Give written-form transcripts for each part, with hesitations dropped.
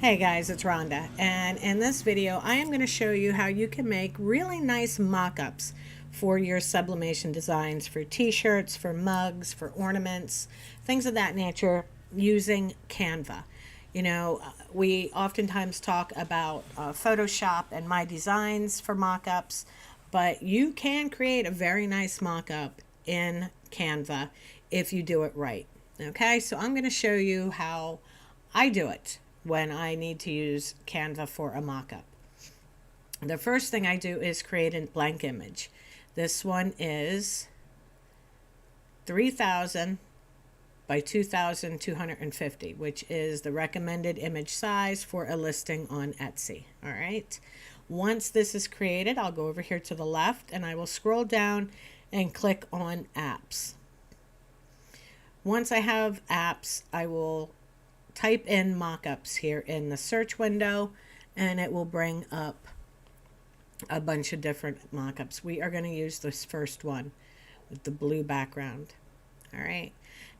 Hey guys, it's Rhonda, and in this video I am going to show you how you can make really nice mock-ups for your sublimation designs for t-shirts, for mugs, for ornaments, things of that nature using Canva. We oftentimes talk about Photoshop and my designs for mock-ups, but you can create a very nice mock-up in Canva if you do it right. Okay, so I'm going to show you how I do it when I need to use Canva for a mock-up. The first thing I do is create a blank image. This one is 3000 by 2250, which is the recommended image size for a listing on Etsy. All right. Once this is created, I'll go over here to the left and I will scroll down and click on apps. Once I have apps, I will type in mockups here in the search window and it will bring up a bunch of different mockups. We are going to use this first one with the blue background. All right.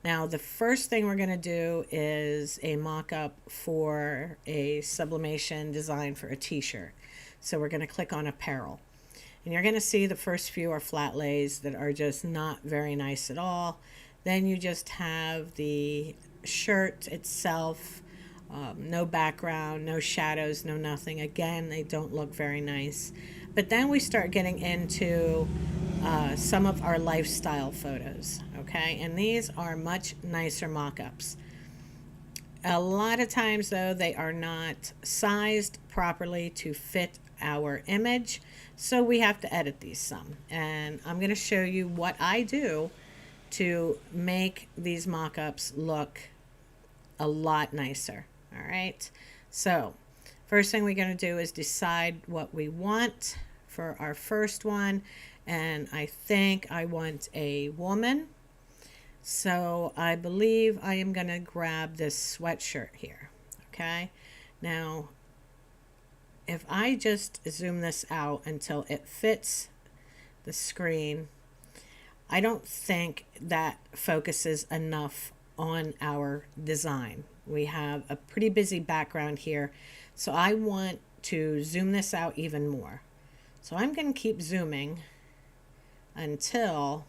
Now the first thing we're going to do is a mockup for a sublimation design for a t-shirt. So we're going to click on apparel. And you're going to see the first few are flat lays that are just not very nice at all. Then you just have the shirt itself, no background, no shadows, no nothing. Again, they don't look very nice. But then we start getting into some of our lifestyle photos, okay? And these are much nicer mock-ups. A lot of times, though, they are not sized properly to fit our image, so we have to edit these some. And I'm going to show you what I do to make these mock-ups look a lot nicer. All right, so first thing we're going to do is decide what we want for our first one, and I think I want a woman, so I believe I am going to grab this sweatshirt here. Okay, now if I just zoom this out until it fits the screen, I don't think that focuses enough on our design. We have a pretty busy background here, so I want to zoom this out even more. So I'm going to keep zooming until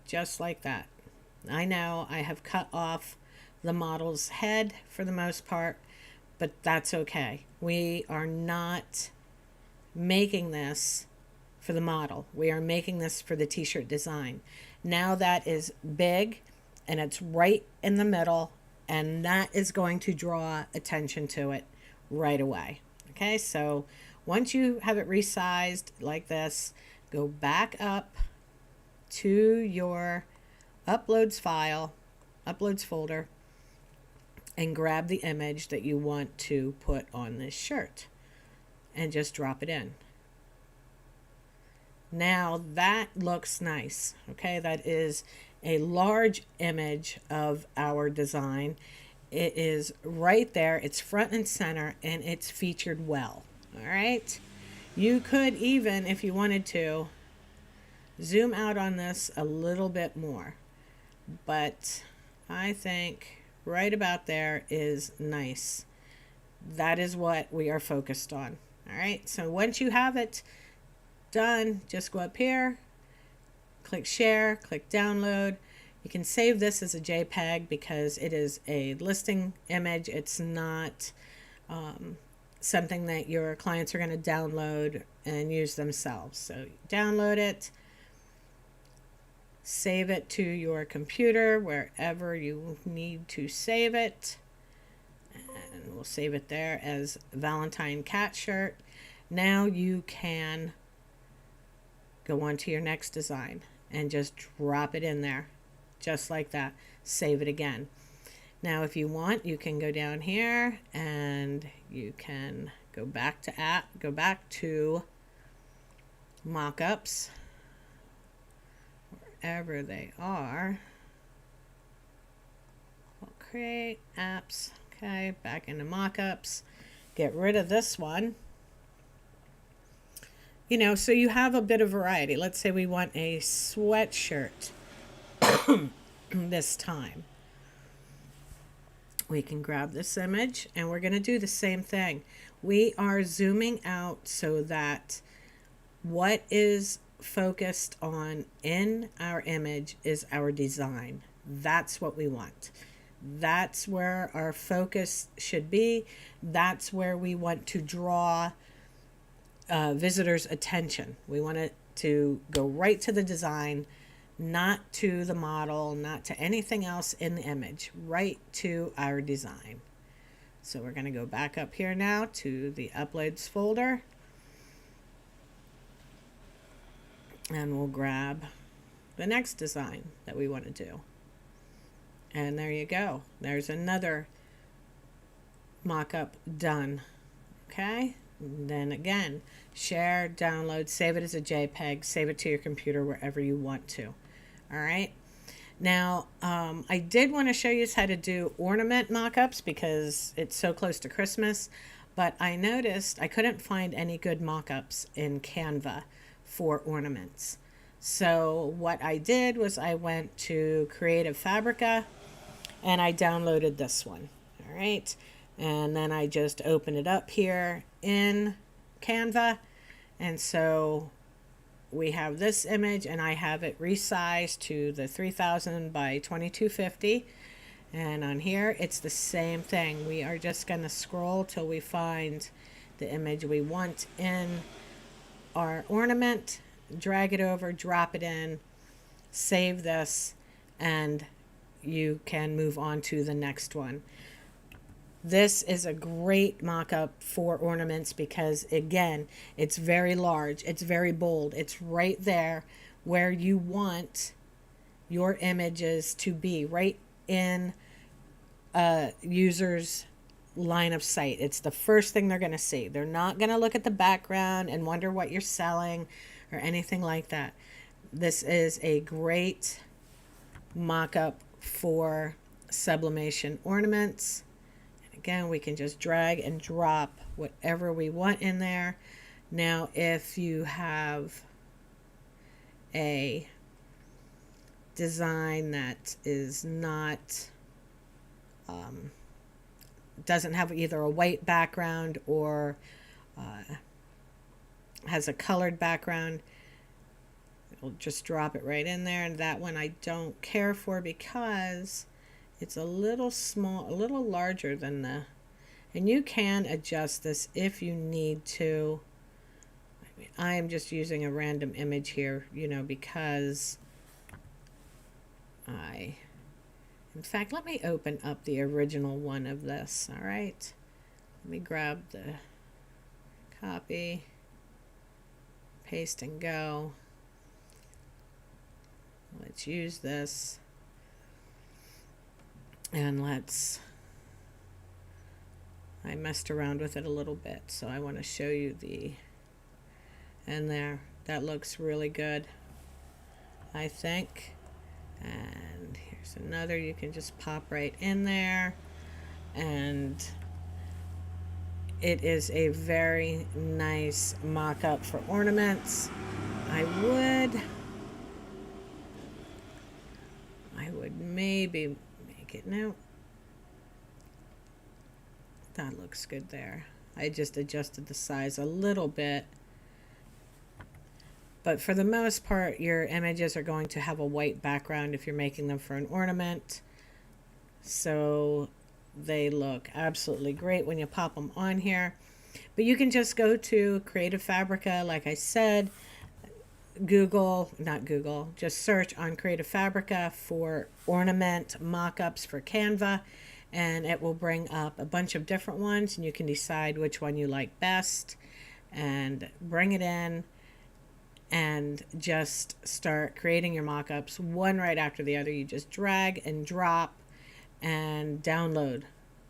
just like that. I know I have cut off the model's head for the most part, but that's okay. We are not making this for the model. We are making this for the t-shirt design. Now that is big and it's right in the middle, and that is going to draw attention to it right away. Okay, so once you have it resized like this, go back up to your uploads folder, and grab the image that you want to put on this shirt and just drop it in. Now that looks nice. Okay, that is a large image of our design. It is right there, it's front and center, and it's featured well. All right, you could even, if you wanted to, zoom out on this a little bit more, but I think right about there is nice. That is what we are focused on. All right, so once you have it done, just go up here, click share, click download. You can save this as a JPEG because it is a listing image. It's not something that your clients are going to download and use themselves. So download it, save it to your computer wherever you need to save it, and we'll save it there as Valentine cat shirt. Now you can go on to your next design and just drop it in there just like that. Save it again. Now if you want, you can go down here and you can go back to mockups, wherever they are. We'll create apps. Okay, back into mockups, get rid of this one. So you have a bit of variety. Let's say we want a sweatshirt this time. We can grab this image and we're going to do the same thing. We are zooming out so that what is focused on in our image is our design. That's what we want. That's where our focus should be. That's where we want to draw visitors' attention. We want it to go right to the design, not to the model, not to anything else in the image, right to our design. So we're going to go back up here now to the uploads folder, and we'll grab the next design that we want to do. And there you go. There's another mock-up done. Okay. And then again, share, download, save it as a JPEG, save it to your computer wherever you want to. All right. Now, I did want to show you how to do ornament mock-ups because it's so close to Christmas, but I noticed I couldn't find any good mock-ups in Canva for ornaments. So what I did was I went to Creative Fabrica and I downloaded this one. All right. And then I just open it up here in Canva. And so we have this image and I have it resized to the 3000 by 2250. And on here, it's the same thing. We are just going to scroll till we find the image we want in our ornament, drag it over, drop it in, save this, and you can move on to the next one. This is a great mock-up for ornaments because, again, it's very large, it's very bold, it's right there where you want your images to be, right in a user's line of sight. It's the first thing they're going to see. They're not going to look at the background and wonder what you're selling or anything like that. This is a great mock-up for sublimation ornaments. Again, we can just drag and drop whatever we want in there. Now, if you have a design that is not, doesn't have either a white background or has a colored background, we'll just drop it right in there. And that one I don't care for because it's a little small, a little larger than the, and you can adjust this if you need to. I am just using a random image here, you know, because in fact, let me open up the original one of this. All right. Let me grab the copy, paste and go. Let's use this. And I messed around with it a little bit, so I want to show you and there, that looks really good, I think. And here's another, you can just pop right in there, and it is a very nice mock-up for ornaments. I would maybe make it, no, that looks good there. I just adjusted the size a little bit, but for the most part your images are going to have a white background if you're making them for an ornament, so they look absolutely great when you pop them on here. But you can just go to Creative Fabrica, like I said, just search on Creative Fabrica for ornament mock-ups for Canva, and it will bring up a bunch of different ones, and you can decide which one you like best and bring it in and just start creating your mock-ups one right after the other. You just drag and drop and download,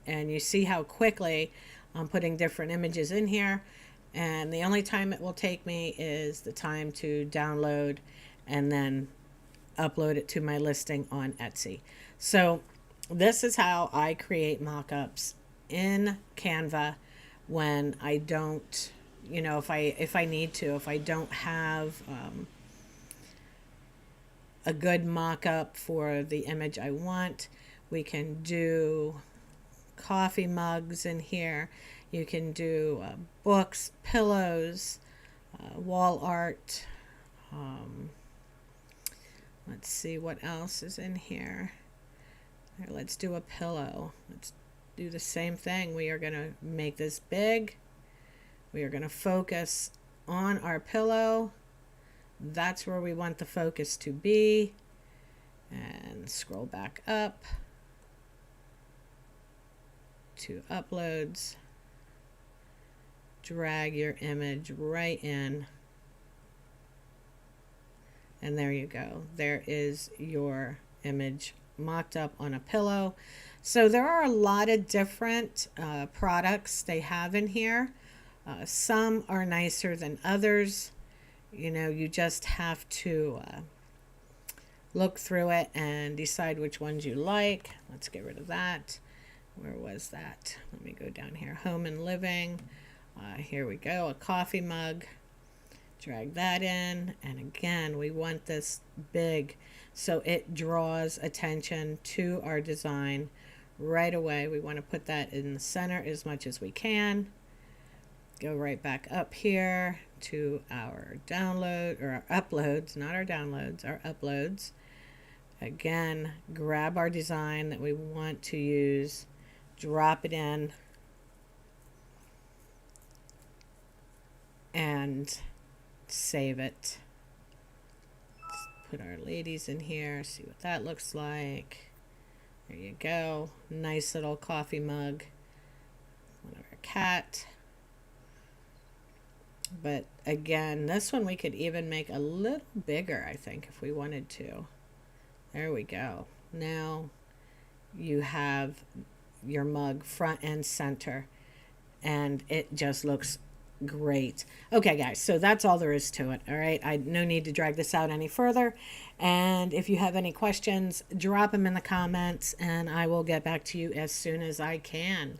and you see how quickly I'm putting different images in here. And the only time it will take me is the time to download and then upload it to my listing on Etsy. So this is how I create mock-ups in Canva when I don't, you know, if I need to, if I don't have a good mock-up for the image I want, we can do coffee mugs in here. You can do books, pillows, wall art. Let's see what else is in here. Here, let's do a pillow. Let's do the same thing. We are going to make this big. We are going to focus on our pillow. That's where we want the focus to be. And scroll back up to uploads. Drag your image right in. And there you go. There is your image mocked up on a pillow. So there are a lot of different products they have in here. Some are nicer than others. You know, you just have to look through it and decide which ones you like. Let's get rid of that. Where was that? Let me go down here. Home and living. Here we go. A coffee mug. Drag that in. And again, we want this big so it draws attention to our design right away. We want to put that in the center as much as we can. Go right back up here to our download, or our uploads, not our downloads, our uploads. Again, grab our design that we want to use, drop it in, and save it. Let's put our ladies in here, see what that looks like. There you go. Nice little coffee mug. One of our cat. But again, this one we could even make a little bigger, I think, if we wanted to. There we go. Now you have your mug front and center, and it just looks great. Okay, guys, so that's all there is to it. All right, no need to drag this out any further. And if you have any questions, drop them in the comments, and I will get back to you as soon as I can.